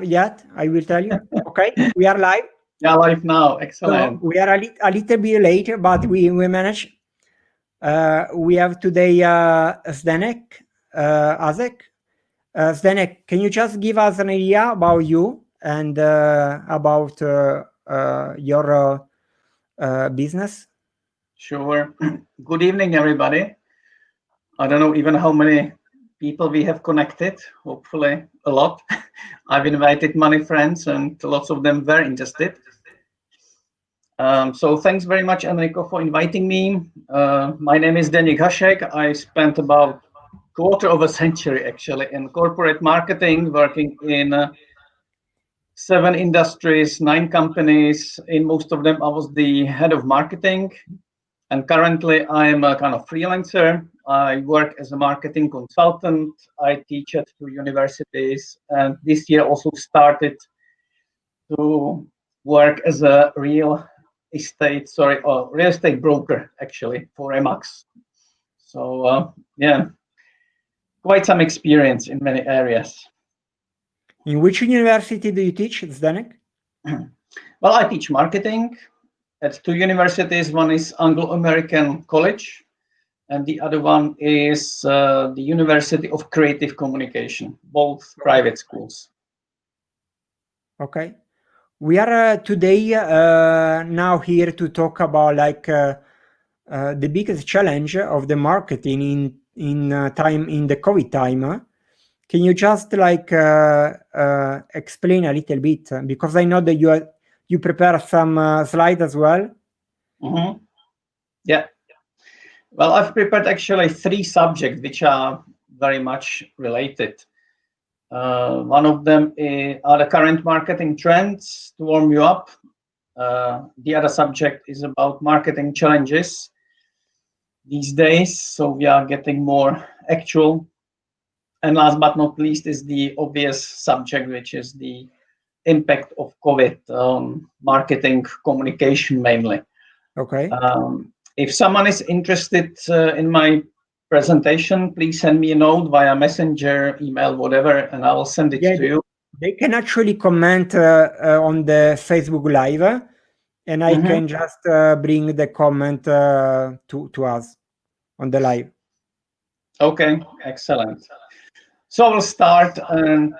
yet, I will tell you. Okay, we are live. Yeah, live now. So Excellent. we are a little bit late, but we manage. We have today Zdenek Azek. Zdenek, can you just give us an idea about you and about your business? Sure. Good evening, everybody. I don't know even how many people we have connected. Hopefully, a lot. I've invited many friends, and lots of them were interested. So thanks very much, Enrico, for inviting me. My name is Denis Hashek. I spent about quarter of a century actually in corporate marketing, working in 7 industries, 9 companies. In most of them, I was the head of marketing. And currently, I'm a kind of freelancer. I work as a marketing consultant. I teach at 2 universities, and this year also started to work as a real estate broker actually for Emacs. So yeah, quite some experience in many areas. In which university do you teach, Zdenek? Well, I teach marketing at 2 universities. One is Anglo-American College, and the other one is the University of Creative Communication, both private schools. Okay. We are today now here to talk about the biggest challenge of the marketing in time in the COVID time. Can you just explain a little bit, because I know that you prepare some slides as well. Mm-hmm. Yeah. Well, I've prepared actually 3 subjects which are very much related. One of them are the current marketing trends to warm you up. The other subject is about marketing challenges these days, so we are getting more actual. And last but not least is the obvious subject, which is the impact of COVID on marketing communication mainly. Okay. If someone is interested in my presentation, please send me a note via messenger, email, whatever, and I will send it to you. They can actually comment on the Facebook Live, and I can just bring the comment to us on the live. Okay, excellent. So I will start, and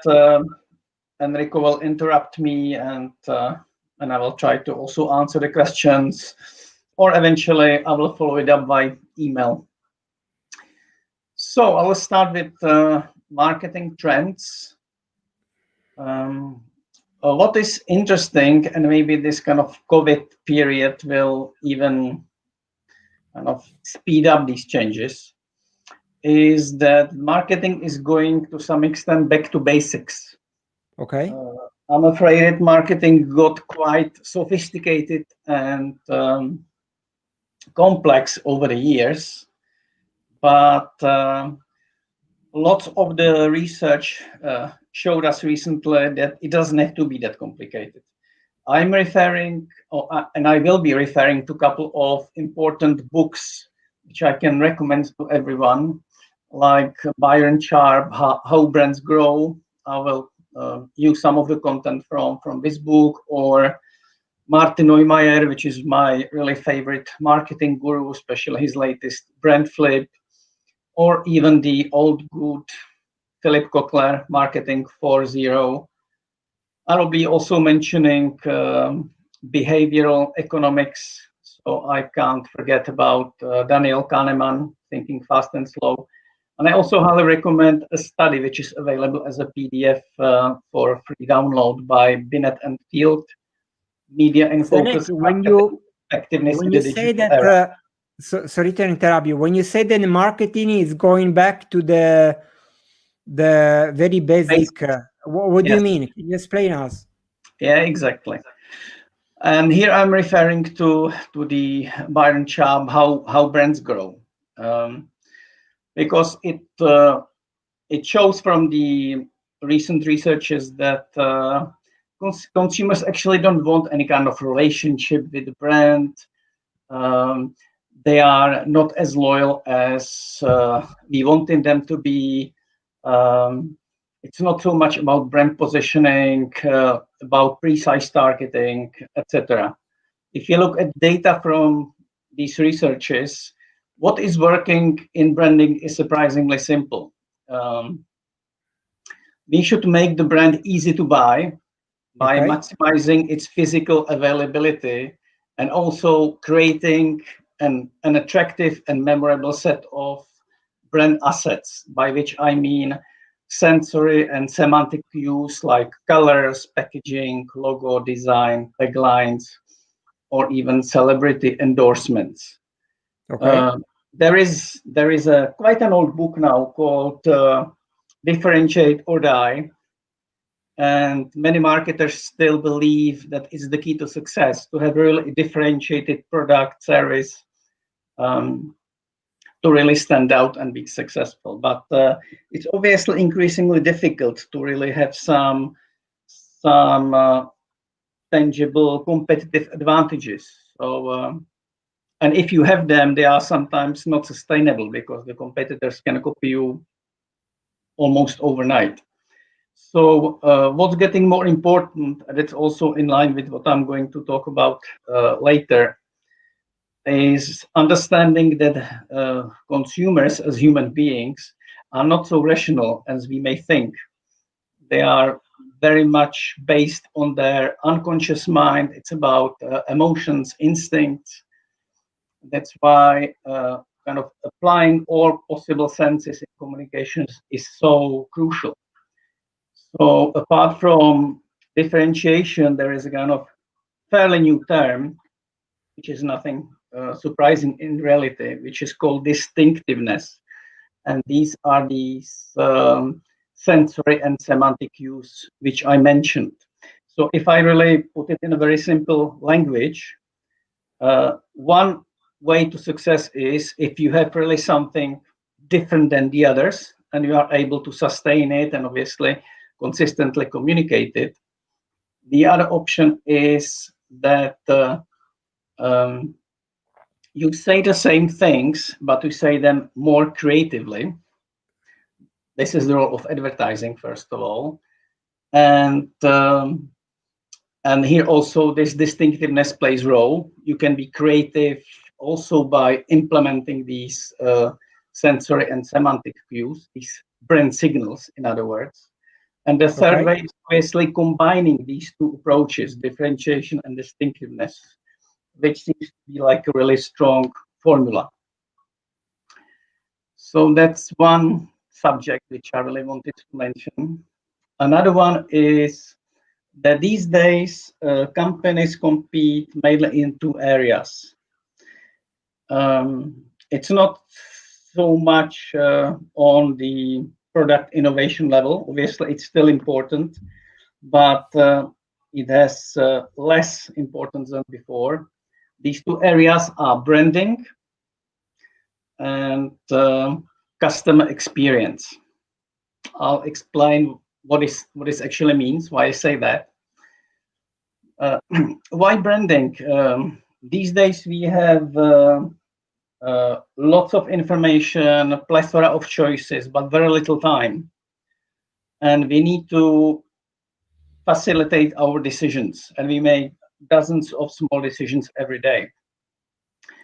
Enrico will interrupt me, and I will try to also answer the questions, or eventually I will follow it up by email. So I will start with marketing trends. What is interesting, and maybe this kind of COVID period will even kind of speed up these changes, is that marketing is going to some extent back to basics. Okay. I'm afraid marketing got quite sophisticated and complex over the years, but lots of the research showed us recently that it doesn't have to be that complicated. I'm referring, and I will be referring to a couple of important books which I can recommend to everyone, like Byron Sharp, How Brands Grow. I will use some of the content from this book, or Martin Neumeyer, which is my really favorite marketing guru, especially his latest Brand Flip, or even the old good Philip Kotler, Marketing 4.0. I will be also mentioning behavioral economics, so I can't forget about Daniel Kahneman, Thinking Fast and Slow. And I also highly recommend a study which is available as a PDF for free download by Binet and Field, Media in Focus, when you Effectiveness in say the Digital that, Era. sorry to interrupt you. When you say that marketing is going back to the very basic, what do you mean? Can you explain us? Yeah, exactly. And here I'm referring to the Byron Sharp, how brands grow, because it shows from the recent researches that consumers actually don't want any kind of relationship with the brand. They are not as loyal as we wanted them to be. It's not so much about brand positioning, about precise targeting, etc. If you look at data from these researches, what is working in branding is surprisingly simple. We should make the brand easy to buy by maximizing its physical availability and also creating an attractive and memorable set of brand assets, by which I mean sensory and semantic cues like colors, packaging, logo design, taglines, or even celebrity endorsements. There is quite an old book now called Differentiate or Die, and many marketers still believe that is the key to success, to have really differentiated product, service, to really stand out and be successful. But it's obviously increasingly difficult to really have some tangible competitive advantages. So, and if you have them, they are sometimes not sustainable because the competitors can copy you almost overnight. So what's getting more important, and it's also in line with what I'm going to talk about later, is understanding that consumers as human beings are not so rational as we may think. They are very much based on their unconscious mind. It's about emotions, instincts. That's why kind of applying all possible senses in communications is so crucial. So apart from differentiation, there is a kind of fairly new term, which is nothing surprising in reality, which is called distinctiveness. And these are these sensory and semantic cues, which I mentioned. So if I really put it in a very simple language, one way to success is if you have really something different than the others, and you are able to sustain it and obviously consistently communicate it. The other option is that you say the same things, but you say them more creatively. This is the role of advertising, first of all. And here also this distinctiveness plays a role. You can be creative also by implementing these sensory and semantic cues, these brand signals, in other words. And the third way is basically combining these two approaches, differentiation and distinctiveness, which seems to be like a really strong formula. So that's one subject which I really wanted to mention. Another one is that these days companies compete mainly in two areas. It's not so much on the product innovation level. Obviously, it's still important, but it has less importance than before. These two areas are branding and customer experience. I'll explain what this actually means, why I say that. Why branding? These days we have lots of information, a plethora of choices, but very little time. And we need to facilitate our decisions, and we make dozens of small decisions every day.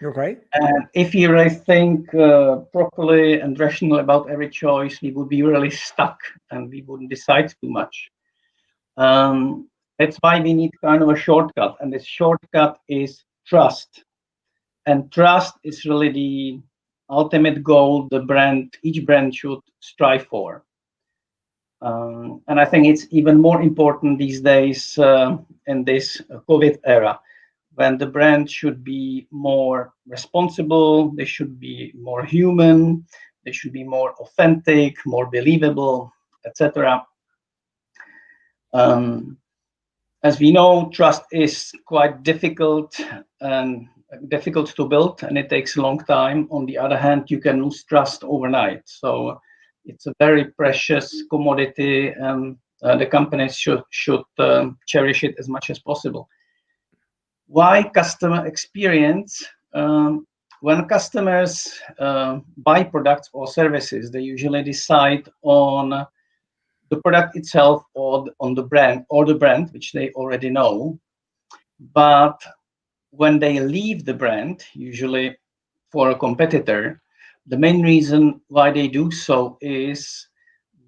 And if you really think properly and rationally about every choice, we would be really stuck and we wouldn't decide too much. That's why we need kind of a shortcut, and this shortcut is trust. And trust is really the ultimate goal each brand should strive for. And I think it's even more important these days in this COVID era, when the brand should be more responsible, they should be more human, they should be more authentic, more believable, etc. As we know, trust is quite difficult to build, and it takes a long time. On the other hand, you can lose trust overnight. So it's a very precious commodity, and the companies should cherish it as much as possible. Why customer experience? When customers buy products or services, they usually decide on the product itself or on the brand which they already know. But when they leave the brand, usually for a competitor, the main reason why they do so is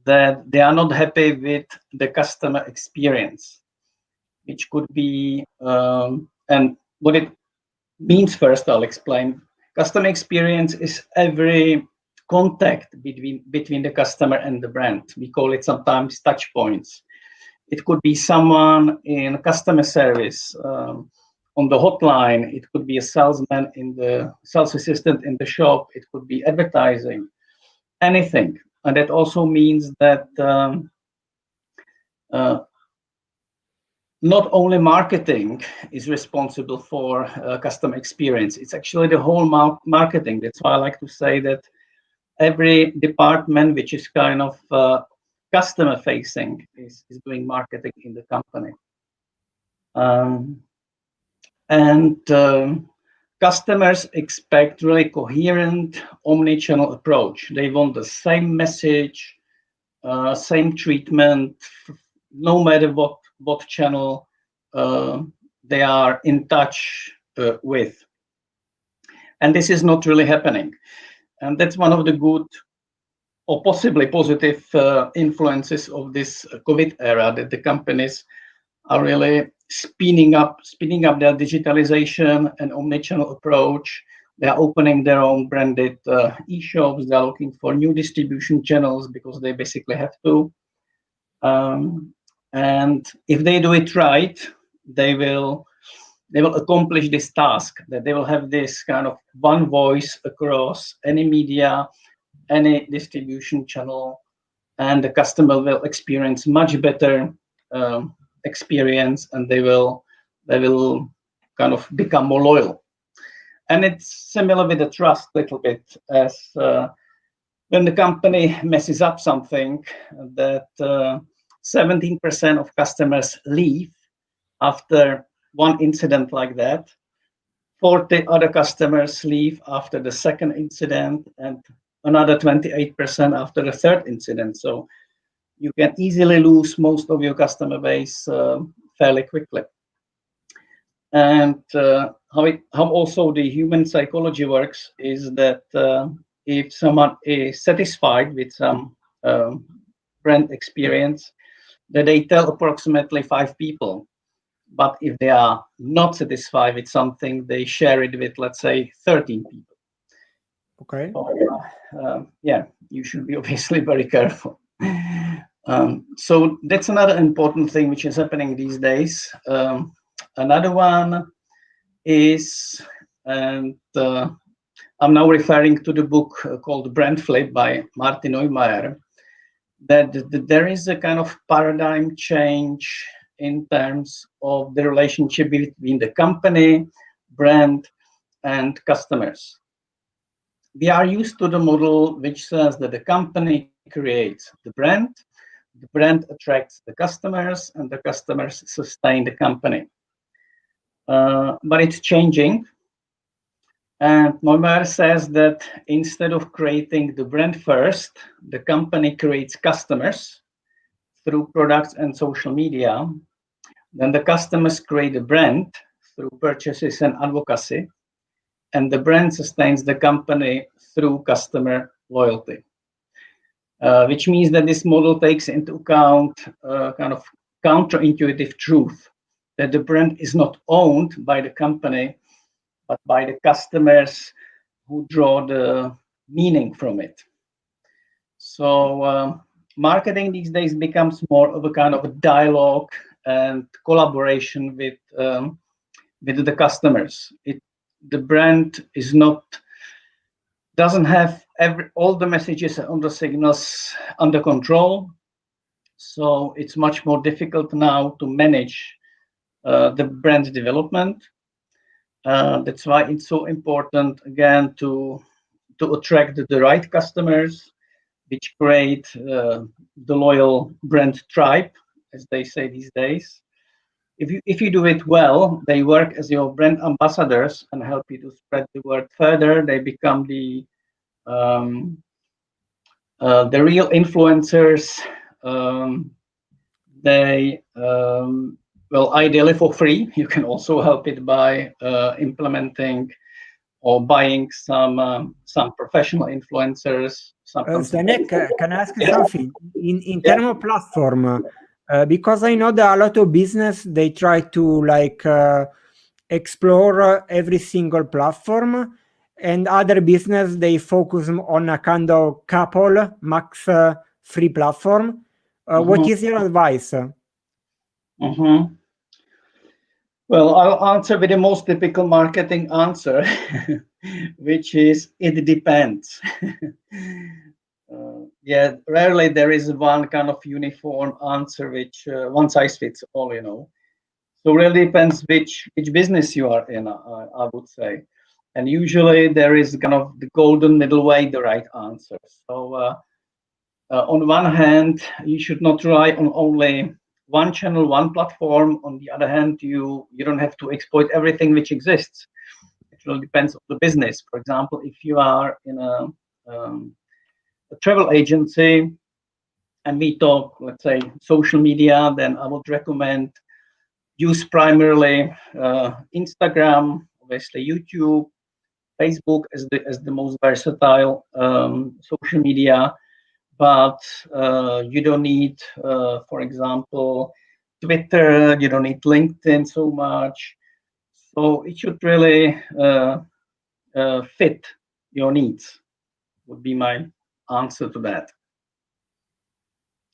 that they are not happy with the customer experience, which could be, and what it means first, I'll explain. Customer experience is every contact between the customer and the brand. We call it sometimes touch points. It could be someone in customer service, on the hotline. It could be a salesman in the sales assistant in the shop. It could be advertising, anything. And that also means that not only marketing is responsible for customer experience, it's actually the whole marketing. That's why I like to say that every department which is kind of customer facing is doing marketing in the company. Customers expect really coherent omni-channel approach. They want the same message, same treatment, no matter what channel they are in touch with. And this is not really happening. And that's one of the good or possibly positive influences of this COVID era, that the companies are really spinning up their digitalization and omnichannel approach. They are opening their own branded e-shops. They are looking for new distribution channels because they basically have to. And if they do it right, they will accomplish this task, that they will have this kind of one voice across any media, any distribution channel, and the customer will experience much better experience, and they will kind of become more loyal. And it's similar with the trust a little bit, as when the company messes up something, that 17% of customers leave after one incident like that. 40 other customers leave after the second incident, and another 28% after the third incident. So you can easily lose most of your customer base fairly quickly. And how also the human psychology works is that if someone is satisfied with some brand experience, that they tell approximately 5 people. But if they are not satisfied with something, they share it with, let's say, 13 people. Okay. Yeah, you should be obviously very careful. So that's another important thing which is happening these days. Another one is, and I'm now referring to the book called Brand Flip by Martin Neumeier, that there is a kind of paradigm change in terms of the relationship between the company, brand, and customers. We are used to the model which says that the company creates the brand attracts the customers, and the customers sustain the company. But it's changing. And Neumeier says that instead of creating the brand first, the company creates customers through products and social media. Then the customers create a brand through purchases and advocacy, and the brand sustains the company through customer loyalty. Which means that this model takes into account kind of counterintuitive truth, that the brand is not owned by the company, but by the customers who draw the meaning from it. So marketing these days becomes more of a kind of a dialogue and collaboration with the customers. The brand doesn't have all the messages on the signals under control. So it's much more difficult now to manage the brand development. That's why it's so important, again, to attract the right customers, which create the loyal brand tribe, as they say these days. If you do it well, they work as your brand ambassadors and help you to spread the word further. They become the real influencers they well, ideally for free. You can also help it by implementing or buying some professional influencers. Sometimes Zdenek, can I ask you Yeah. something? In Yeah. terms of platform, because I know that a lot of business they try to like explore every single platform, and other business they focus on a kind of couple max free platform. What is your advice? Mhm. Well, I'll answer with the most typical marketing answer, which is it depends. Yeah, rarely there is one kind of uniform answer which one size fits all, you know. So really depends which business you are in, I would say. And usually there is kind of the golden middle way, the right answer. So on one hand, you should not rely on only one channel, one platform. On the other hand, you don't have to exploit everything which exists. It really depends on the business. For example, if you are in a travel agency and we talk, let's say, social media, then I would recommend use primarily Instagram, obviously YouTube, Facebook as the most versatile social media. But you don't need, for example, Twitter. You don't need LinkedIn so much. So it should really fit your needs. Would be my answer to that.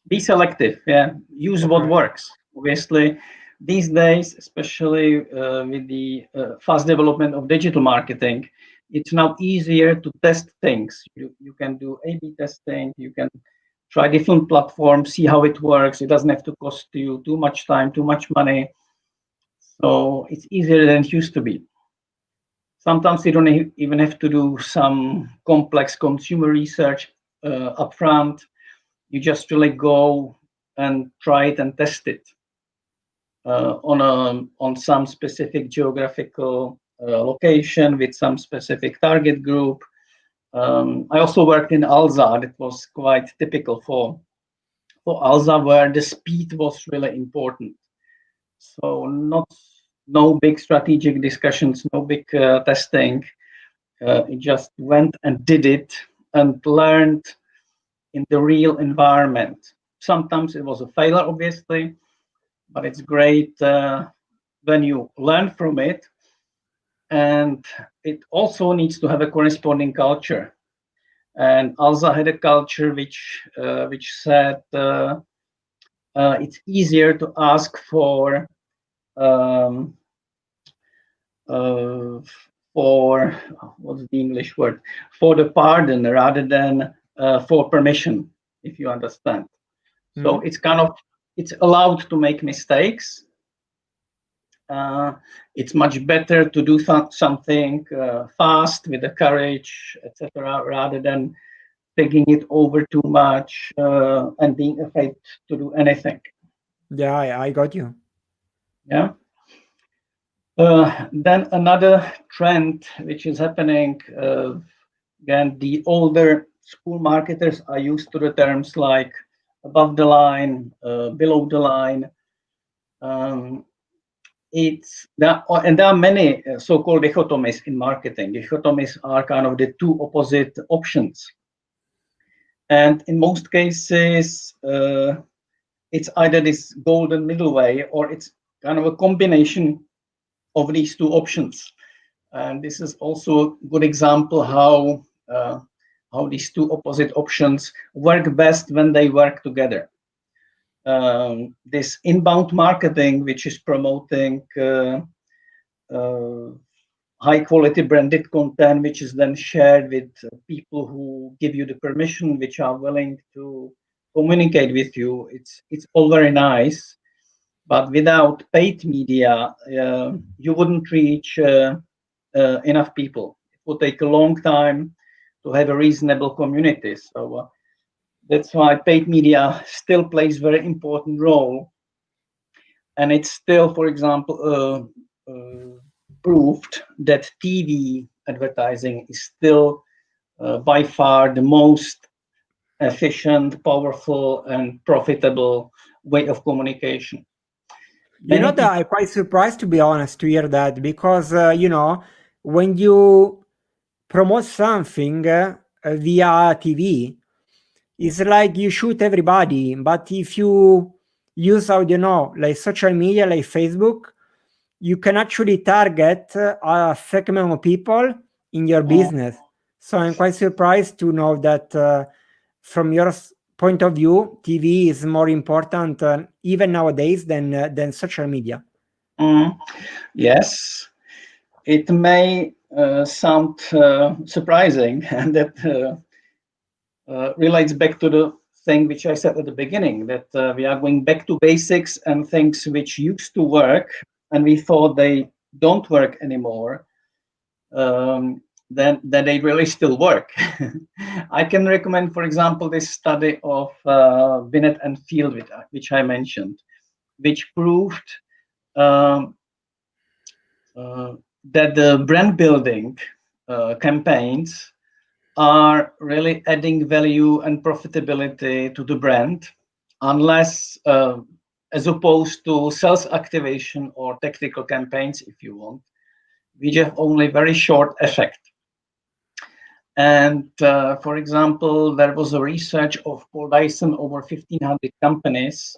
Be selective. Yeah, use what works. Obviously, these days, especially with the fast development of digital marketing, it's now easier to test things. You can do A/B testing. You can try different platforms, see how it works. It doesn't have to cost you too much time, too much money. So it's easier than it used to be. Sometimes you don't even have to do some complex consumer research upfront. You just really go and try it and test it on some specific geographical location with some specific target group. I also worked in Alza. It was quite typical for Alza, where the speed was really important. So no big strategic discussions, no big testing. It just went and did it and learned in the real environment. Sometimes it was a failure, obviously, but it's great when you learn from it. And it also needs to have a corresponding culture. And Alza had a culture which said it's easier to ask for um, for what's the English word, for the pardon rather than for permission, if you understand. So it's kind of it's allowed to make mistakes. It's much better to do something fast with the courage, etc., rather than taking it over too much and being afraid to do anything. Yeah, I got you. Yeah. Then another trend which is happening, again, the older school marketers are used to the terms like above the line, below the line. There are many so-called dichotomies in marketing. Dichotomies are kind of the two opposite options. And in most cases, it's either this golden middle way or it's kind of a combination of these two options. And this is also a good example how these two opposite options work best when they work together. This inbound marketing, which is promoting high quality branded content, which is then shared with people who give you the permission, which are willing to communicate with you. It's all very nice, but without paid media, you wouldn't reach enough people. It would take a long time to have a reasonable community. So that's why paid media still plays a very important role. And it's still, for example, proved that TV advertising is still by far the most efficient, powerful, and profitable way of communication. You know that I'm quite surprised, to be honest, to hear that, because you know, when you promote something via TV, it's like you shoot everybody. But if you use, I don't know, like social media, like Facebook, you can actually target a segment of people in your business. So I'm quite surprised to know that from your point of view, TV is more important even nowadays than social media. Yes, it may sound surprising, and that relates back to the thing which I said at the beginning, that we are going back to basics, and things which used to work and we thought they don't work anymore, then they really still work. I can recommend, for example, this study of Binet and Field, which I mentioned, which proved that the brand building campaigns are really adding value and profitability to the brand, unless as opposed to sales activation or tactical campaigns, if you want, which have only very short effect. And for example, there was a research of Paul Dyson over 1,500 companies,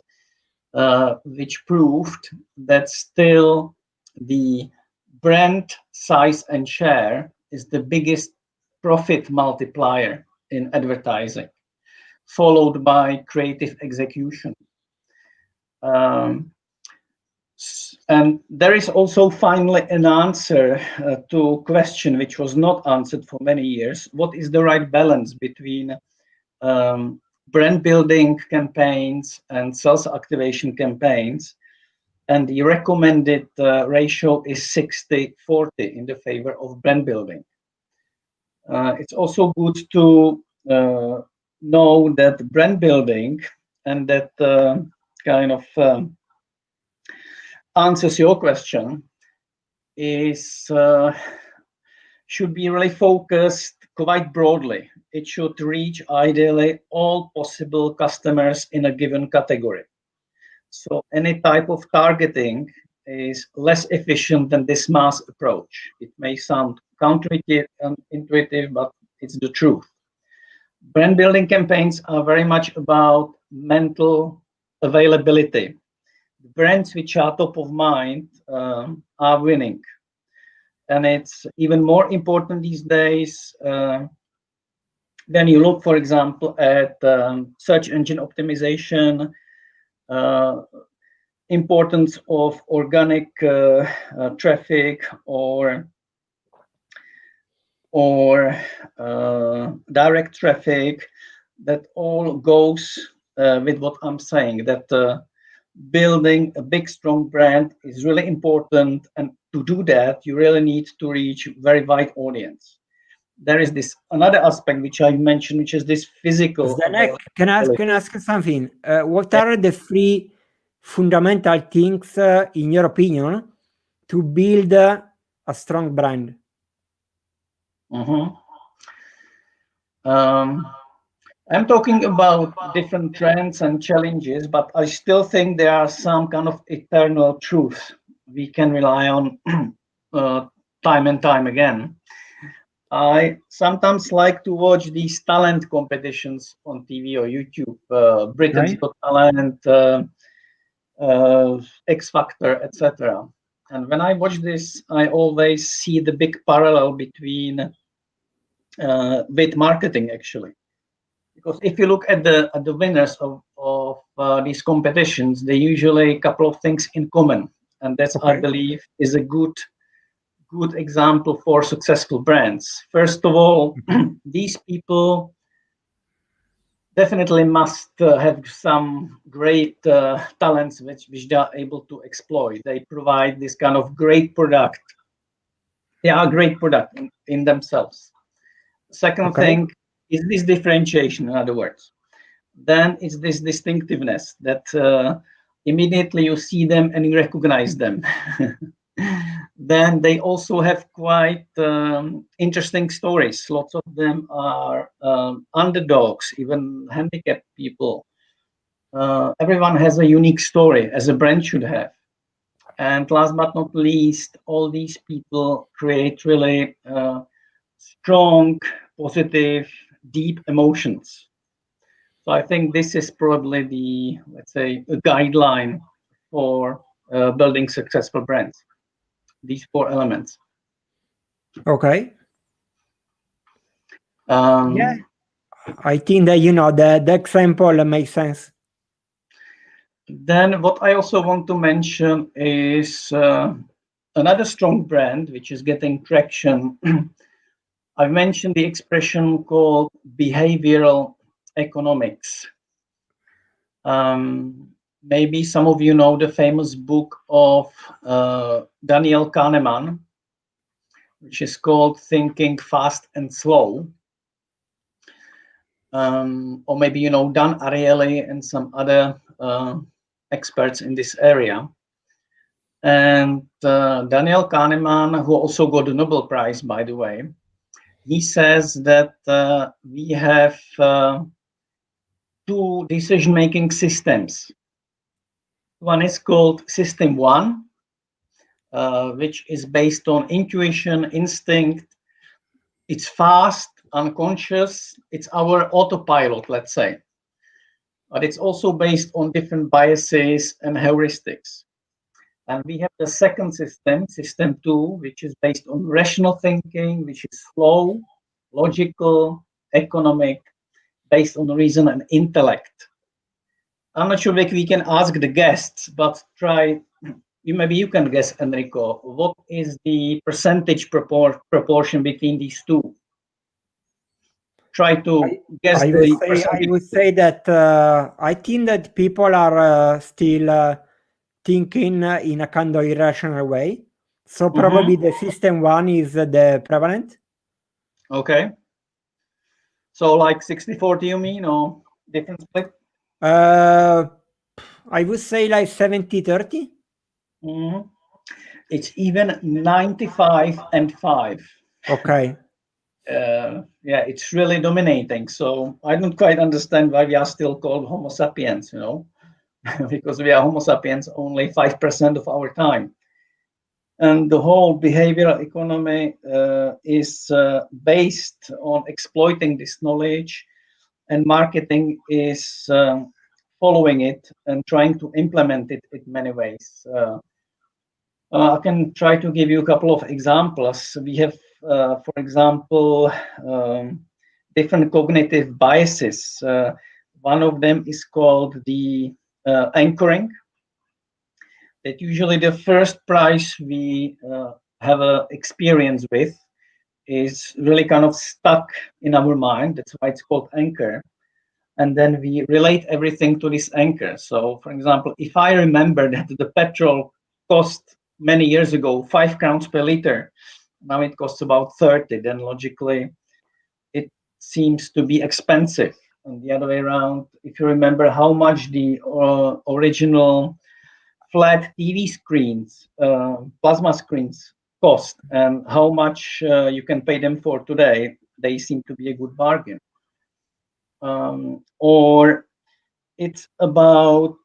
which proved that still the brand size and share is the biggest profit multiplier in advertising, followed by creative execution. And there is also finally an answer to a question which was not answered for many years. What is the right balance between brand building campaigns and sales activation campaigns? And the recommended ratio is 60-40 in the favor of brand building. It's also good to know that brand building, and that kind of answers your question, is should be really focused quite broadly. It should reach ideally all possible customers in a given category. So any type of targeting is less efficient than this mass approach. It may sound counterintuitive, but it's the truth. Brand building campaigns are very much about mental availability. The brands which are top of mind are winning. And it's even more important these days when you look, for example, at search engine optimization, importance of organic traffic or direct traffic. That all goes with what I'm saying, that building a big, strong brand is really important. And to do that, you really need to reach very wide audience. There is this another aspect which I mentioned, which is this physical. Zdenek, can I ask something? What are the three fundamental things, in your opinion, to build a strong brand? I'm talking about different trends and challenges, but I still think there are some kind of eternal truths we can rely on time and time again. I sometimes like to watch these talent competitions on TV or YouTube, Britain's Got Talent, X Factor, etc. And when I watch this, I always see the big parallel between with marketing, actually. Because if you look at the winners of these competitions, they usually a couple of things in common, and that's I believe is a good example for successful brands. First of all, these people definitely must have some great talents which they are able to exploit. They provide this kind of great product. They are a great product in themselves. Second thing is this differentiation, in other words. Then it's this distinctiveness that immediately you see them and you recognize them. then they also have quite interesting stories. Lots of them are underdogs, even handicapped people. Everyone has a unique story, as a brand should have. And last but not least, all these people create really strong, positive, deep emotions. So I think this is probably the, let's say, a guideline for building successful brands. These 4 elements. Okay. Um, Yeah, I think that the example makes sense. Then what I also want to mention is another strong brand which is getting traction. I've mentioned the expression called behavioral economics. Maybe some of you know the famous book of Daniel Kahneman, which is called Thinking Fast and Slow. Or maybe you know Dan Ariely and some other experts in this area. And Daniel Kahneman, who also got the Nobel Prize, by the way, he says that we have 2 decision-making systems. One is called System 1, which is based on intuition, instinct. It's fast, unconscious. It's our autopilot, let's say. But it's also based on different biases and heuristics. And we have the second system, System 2, which is based on rational thinking, which is slow, logical, economic, based on reason and intellect. I'm not sure if we can ask the guests, but maybe you can guess, Enrico, what is the percentage proportion between these 2? Try to guess I the would percentage. say that I think that people are still thinking in a kind of irrational way. So probably the System 1 is the prevalent. Okay. So like 60-40, you mean, or different split? I would say like 70-30. It's even 95 and 5. Okay. Yeah, it's really dominating. So I don't quite understand why we are still called Homo sapiens, because we are Homo sapiens only 5% of our time. And the whole behavioral economy is based on exploiting this knowledge, and marketing is following it and trying to implement it in many ways. I can try to give you a couple of examples. We have, for example, different cognitive biases. One of them is called the anchoring. That usually the first price we have an experience with is really kind of stuck in our mind. That's why it's called anchor. And then we relate everything to this anchor. So, for example, if I remember that the petrol cost many years ago 5 crowns per liter, now it costs about 30, then logically it seems to be expensive. And the other way around, if you remember how much the original flat TV screens, plasma screens cost, and how much you can pay them for today, they seem to be a good bargain. Or it's about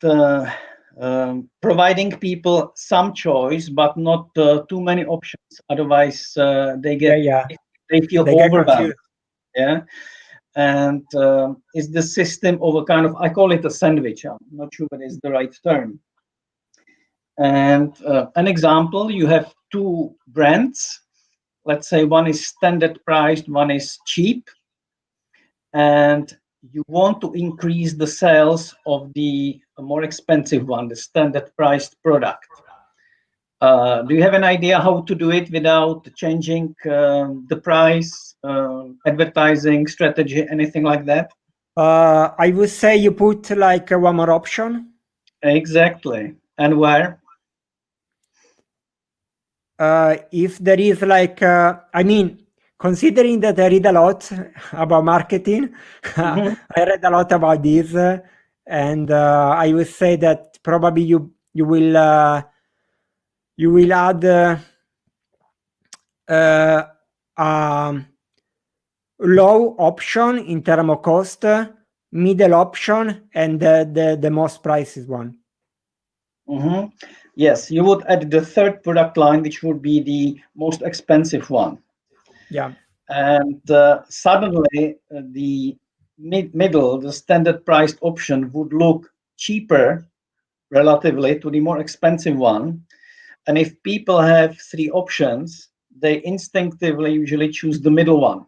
providing people some choice, but not too many options. Otherwise, they feel overwhelmed. Yeah. And it's the system of a kind of, I call it a sandwich. I'm not sure what is the right term. And an example, you have 2 brands. Let's say one is standard priced, one is cheap. And you want to increase the sales of the more expensive one, the standard priced product. Do you have an idea how to do it without changing the price, advertising strategy, anything like that? I would say you put like one more option. Exactly. And where? If there is like, I mean, considering that I read a lot about marketing, I read a lot about this, and I would say that probably you will add low option in terms of cost, middle option, and the most prices one. Mm-hmm. Yes, you would add the third product line, which would be the most expensive one. Yeah. And suddenly, the middle, the standard priced option would look cheaper relatively to the more expensive one. And if people have three options, they instinctively usually choose the middle one.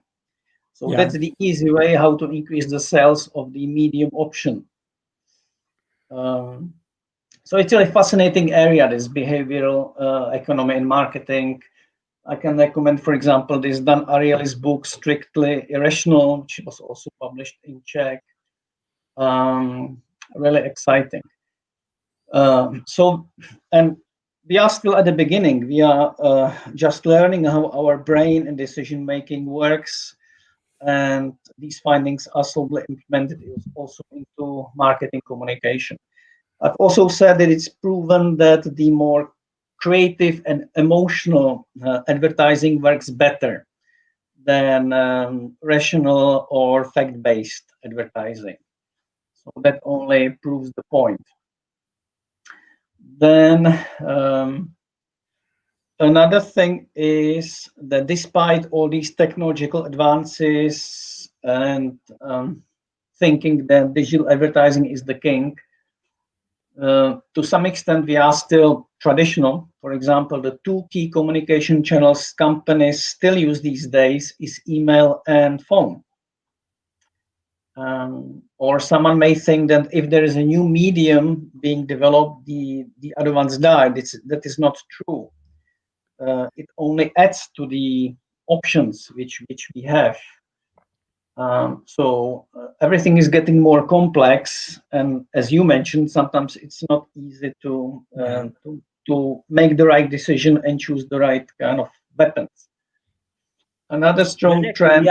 So Yeah. that's the easy way how to increase the sales of the medium option. So it's a fascinating area, this behavioral economy and marketing. I can recommend, for example, this Dan Ariely's book, Strictly Irrational, which was also published in Czech. Really exciting. And we are still at the beginning. We are just learning how our brain and decision making works. And these findings are slowly implemented also into marketing communication. I've also said that it's proven that the more creative and emotional advertising works better than rational or fact-based advertising. So that only proves the point. Then another thing is that despite all these technological advances and thinking that digital advertising is the king, to some extent, we are still traditional. For example, the two key communication channels companies still use these days is email and phone. Or someone may think that if there is a new medium being developed, the other ones died. That is not true. It only adds to the options which we have. So everything is getting more complex, and as you mentioned, sometimes it's not easy to make the right decision and choose the right kind of weapons. Another strong trend.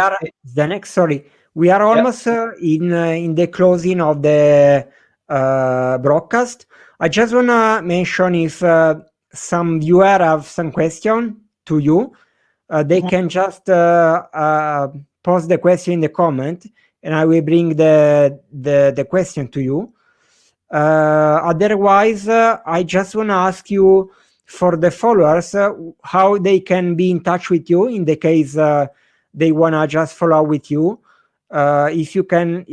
Zdenek, sorry, we are almost in the closing of the broadcast. I just wanna mention if some viewer have some question to you, they can just post the question in the comment, and I will bring the question to you. Otherwise, I just want to ask you for the followers how they can be in touch with you in the case they want to just follow with you. If you can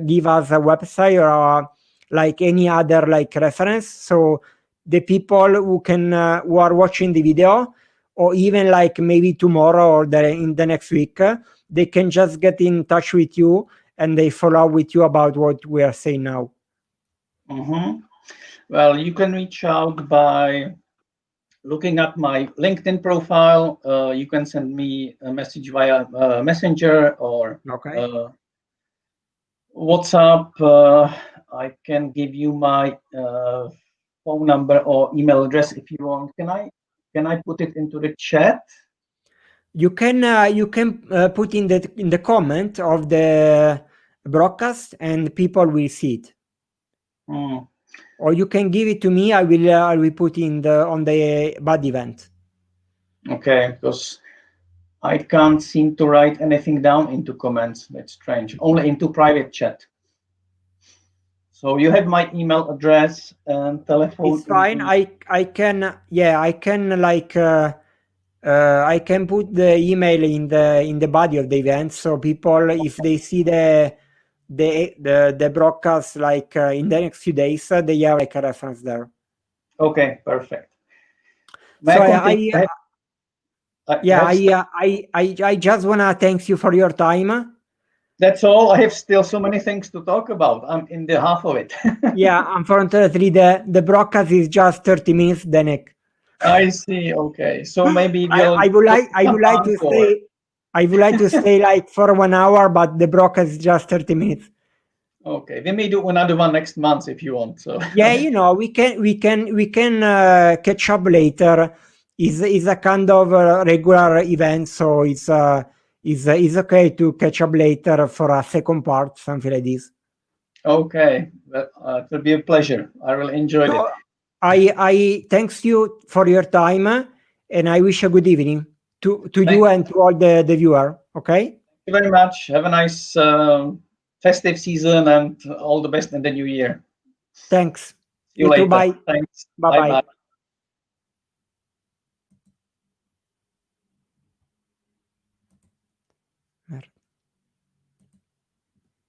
give us a website or like any other like reference, so the people who can who are watching the video, or even like maybe tomorrow or in the next week, they can just get in touch with you and they follow with you about what we are saying now. Mm-hmm. Well, you can reach out by looking at my LinkedIn profile. You can send me a message via Messenger or WhatsApp. I can give you my phone number or email address if you want. Can I put it into the chat? You can put in the comment of the broadcast, and people will see it. Or you can give it to me. I will put in on the bad event. Okay, because I can't seem to write anything down into comments. That's strange. Only into private chat. So you have my email address and telephone. It's fine. I can like I can put the email in the body of the event, so people, if they see the broadcast like in the next few days, they have like a reference there. Okay, perfect. So I just wanna thank you for your time. That's all. I have still so many things to talk about. I'm in the half of it. Yeah, unfortunately, the broadcast is just 30 minutes, Zdenek. I see. Okay, so maybe I would like to stay like for 1 hour, but the broadcast is just 30 minutes. Okay, we may do another one next month if you want. So yeah, we can catch up later. Is a kind of regular event, so it's okay to catch up later for a second part, something like this. Okay, it will be a pleasure. I really enjoyed it. I thanks you for your time, and I wish a good evening. to you and to all the viewer. Okay. Thank you very much. Have a nice festive season and all the best in the new year. Thanks. See you You too. later. Bye. Thanks. Bye. Bye.